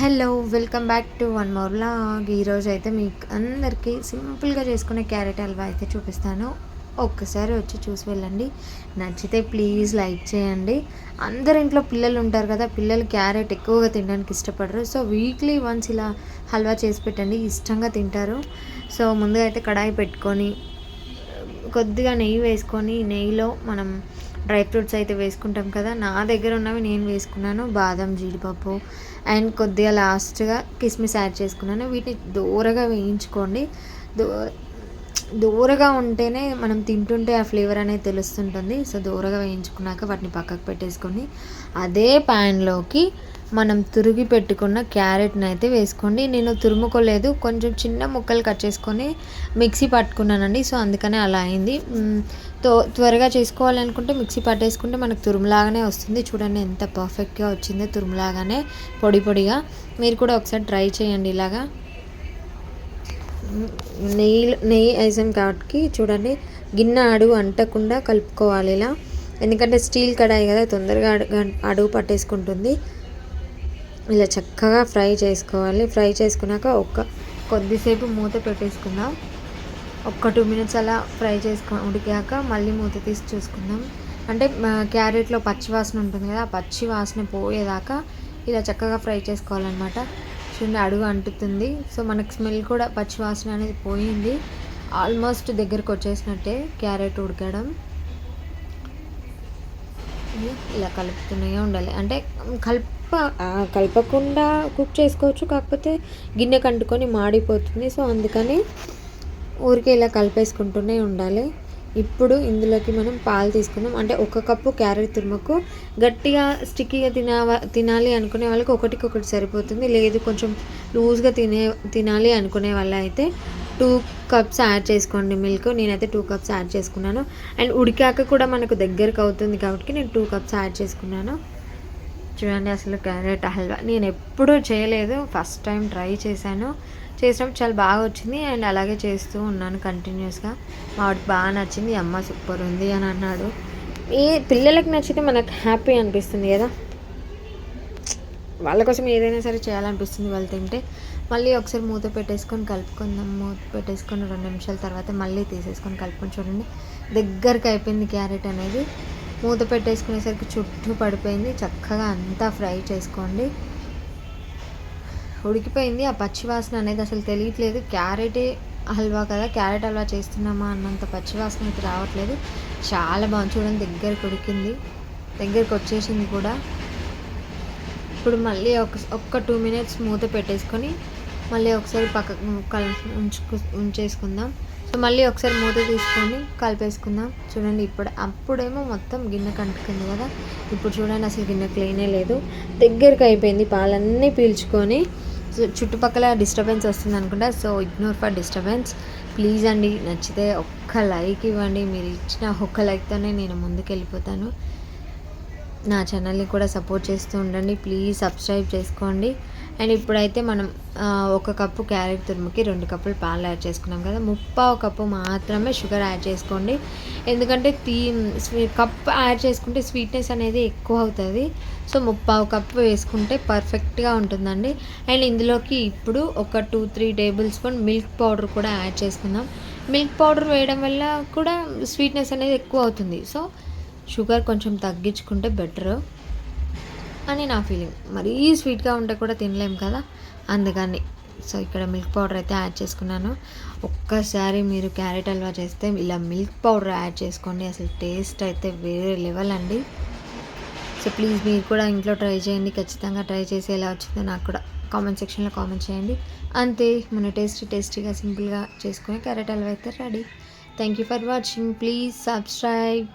Hello welcome back to one more vlog. ఈరోజు అయితే మీకు అందరికీ సింపుల్గా చేసుకునే క్యారెట్ హల్వా అయితే చూపిస్తాను. ఒక్కసారి వచ్చి చూసి వెళ్ళండి. నచ్చితే ప్లీజ్ లైక్ చేయండి. అందరి ఇంట్లో పిల్లలు ఉంటారు కదా, పిల్లలు క్యారెట్ ఎక్కువగా తినడానికి ఇష్టపడరు. సో వీక్లీ వన్స్ ఇలా హల్వా చేసి పెట్టండి, ఇష్టంగా తింటారు. సో ముందుగా అయితే కడాయి పెట్టుకొని కొద్దిగా నెయ్యి వేసుకొని, నెయ్యిలో మనం డ్రై ఫ్రూట్స్ అయితే వేసుకుంటాం కదా, నా దగ్గర ఉన్నవి నేను వేసుకున్నాను. బాదం, జీడిపప్పు అండ్ కొద్దిగా లాస్ట్గా కిస్మిస్ యాడ్ చేసుకున్నాను. వీటిని దూరగా వేయించుకోండి. దో దూరగా ఉంటేనే మనం తింటుంటే ఆ ఫ్లేవర్ అనేది తెలుస్తుంటుంది. సో దూరగా వేయించుకున్నాక వాటిని పక్కకు పెట్టేసుకొని అదే ప్యాన్లోకి మనం తురిగి పెట్టుకున్న క్యారెట్ని అయితే వేసుకోండి. నేను తురుముకోలేదు, కొంచెం చిన్న ముక్కలు కట్ చేసుకొని మిక్సీ పట్టుకున్నానండి. సో అందుకనే అలా అయింది. త్వరగా చేసుకోవాలనుకుంటే మిక్సీ పట్టేసుకుంటే మనకు తురుములాగానే వస్తుంది. చూడండి ఎంత పర్ఫెక్ట్గా వచ్చిందో, తురుములాగానే పొడి పొడిగా. మీరు కూడా ఒకసారి ట్రై చేయండి ఇలాగా. నెయ్యి వేసాం కాబట్టి చూడండి, గిన్నె అడుగు అంటకుండా కలుపుకోవాలి ఇలా. ఎందుకంటే స్టీల్ కడాయి కదా, తొందరగా అడుగు పట్టేసుకుంటుంది. ఇలా చక్కగా ఫ్రై చేసుకోవాలి. ఫ్రై చేసుకున్నాక కొద్దిసేపు మూత పెట్టేసుకుందాం. 2 minutes అలా ఫ్రై ఉడికాక మళ్ళీ మూత తీసి చూసుకుందాం. అంటే క్యారెట్లో పచ్చి వాసన ఉంటుంది కదా, ఆ పచ్చి వాసన పోయేదాకా ఇలా చక్కగా ఫ్రై చేసుకోవాలన్నమాట. చూడండి అడుగు అంటుతుంది. సో మనకు స్మెల్ కూడా, పచ్చి వాసన అనేది పోయింది. ఆల్మోస్ట్ దగ్గరకు వచ్చేసినట్టే క్యారెట్ ఉడకడం. ఇలా కలుపుతూనే ఉండాలి. అంటే కలపకుండా కుక్ చేసుకోవచ్చు, కాకపోతే గిన్నె కంటుకొని మాడిపోతుంది. సో అందుకని ఊరికే ఇలా కలిపేసుకుంటూనే ఉండాలి. ఇప్పుడు ఇందులోకి మనం పాలు తీసుకుందాం. అంటే 1 కప్పు క్యారెట్ తురుముకు గట్టిగా స్టిక్కీగా తినాలి అనుకునే వాళ్ళకి ఒకటికొకటి సరిపోతుంది. లేదు కొంచెం లూజ్గా తినాలి అనుకునే వాళ్ళ అయితే 2 cups యాడ్ చేసుకోండి మిల్క్. నేనైతే 2 cups యాడ్ చేసుకున్నాను. అండ్ ఉడికాక కూడా మనకు దగ్గరకు అవుతుంది కాబట్టి నేను 2 cups యాడ్ చేసుకున్నాను. చూడండి అసలు క్యారెట్ హల్వా నేను ఎప్పుడూ చేయలేదు, ఫస్ట్ టైం ట్రై చేశాను. చేసినప్పుడు చాలా బాగా వచ్చింది. అండ్ అలాగే చేస్తూ ఉన్నాను కంటిన్యూస్గా. మా వాడికి బాగా నచ్చింది. అమ్మ సూపర్ ఉంది అని అన్నాడు. పిల్లలకి నచ్చితే మనకు హ్యాపీ అనిపిస్తుంది కదా, వాళ్ళ కోసం ఏదైనా సరే చేయాలనిపిస్తుంది వాళ్ళు తింటే. మళ్ళీ ఒకసారి మూత పెట్టేసుకొని కలుపుకుందాం. మూత పెట్టేసుకొని 2 నిమిషాల తర్వాత మళ్ళీ తీసేసుకొని కలుపుకొని చూడండి దగ్గరకు అయిపోయింది క్యారెట్ అనేది. మూత పెట్టేసుకునేసరికి చుట్టూ పడిపోయింది. చక్కగా అంతా ఫ్రై చేసుకోండి. ఉడికిపోయింది. ఆ పచ్చి వాసన అనేది అసలు తెలియట్లేదు. క్యారెటే హల్వా కదా, క్యారెట్ హల్వా చేస్తున్నామా అన్నంత పచ్చి వాసన అయితే రావట్లేదు. చాలా బాగుంది. చూడండి దగ్గరకు ఉడికింది, దగ్గరకు వచ్చేసింది కూడా. ఇప్పుడు మళ్ళీ ఒక 2 minutes మూత పెట్టేసుకొని మళ్ళీ ఒకసారి పక్కకు ఉంచేసుకుందాం. సో మళ్ళీ ఒకసారి మూత తీసుకొని కలిపేసుకుందాం. చూడండి అప్పుడేమో మొత్తం గిన్నె కంటుకుంది కదా, ఇప్పుడు చూడండి అసలు గిన్నె క్లీనే లేదు, దగ్గరికి అయిపోయింది. పాలన్నీ పీల్చుకొని చుట్టుపక్కల డిస్టర్బెన్స్ వస్తుంది అనుకుంటా. So ignore for disturbance please అండి. నచ్చితే ఒక్క లైక్ ఇవ్వండి. మీరు ఇచ్చిన ఒక్క లైక్తోనే నేను ముందుకు వెళ్ళిపోతాను. నా ఛానల్ని కూడా సపోర్ట్ చేస్తూ ఉండండి. ప్లీజ్ సబ్స్క్రైబ్ చేసుకోండి. అండ్ ఇప్పుడైతే మనం 1 కప్పు క్యారెట్ తురుముకి 2 కప్పులు పాలు యాడ్ చేసుకున్నాం కదా, 3/4 కప్పు మాత్రమే షుగర్ యాడ్ చేసుకోండి. ఎందుకంటే కప్ యాడ్ చేసుకుంటే స్వీట్నెస్ అనేది ఎక్కువ అవుతుంది. సో 3/4 కప్పు వేసుకుంటే పర్ఫెక్ట్గా ఉంటుందండి. అండ్ ఇందులోకి ఇప్పుడు ఒక 2-3 టేబుల్ స్పూన్ మిల్క్ పౌడర్ కూడా యాడ్ చేసుకుందాం. మిల్క్ పౌడర్ వేయడం వల్ల కూడా స్వీట్నెస్ అనేది ఎక్కువ అవుతుంది. సో షుగర్ కొంచెం తగ్గించుకుంటే బెటర్ అని నా ఫీలింగ్. మరీ స్వీట్గా ఉంటే కూడా తినలేం కదా, అందుకని. సో ఇక్కడ మిల్క్ పౌడర్ అయితే యాడ్ చేసుకున్నాను. ఒక్కసారి మీరు క్యారెట్ హల్వా చేస్తే ఇలా మిల్క్ పౌడర్ యాడ్ చేసుకోండి, అసలు టేస్ట్ అయితే వేరే లెవెల్ అండి. సో ప్లీజ్ మీరు కూడా ఇంట్లో ట్రై చేయండి. ఖచ్చితంగా ట్రై చేసి ఎలా వచ్చిందో నాకు కూడా కామెంట్ సెక్షన్లో కామెంట్ చేయండి. అంతే, మన టేస్టీగా సింపుల్గా చేసుకునే క్యారెట్ హల్వా అయితే ready. Thank you for watching. Please subscribe.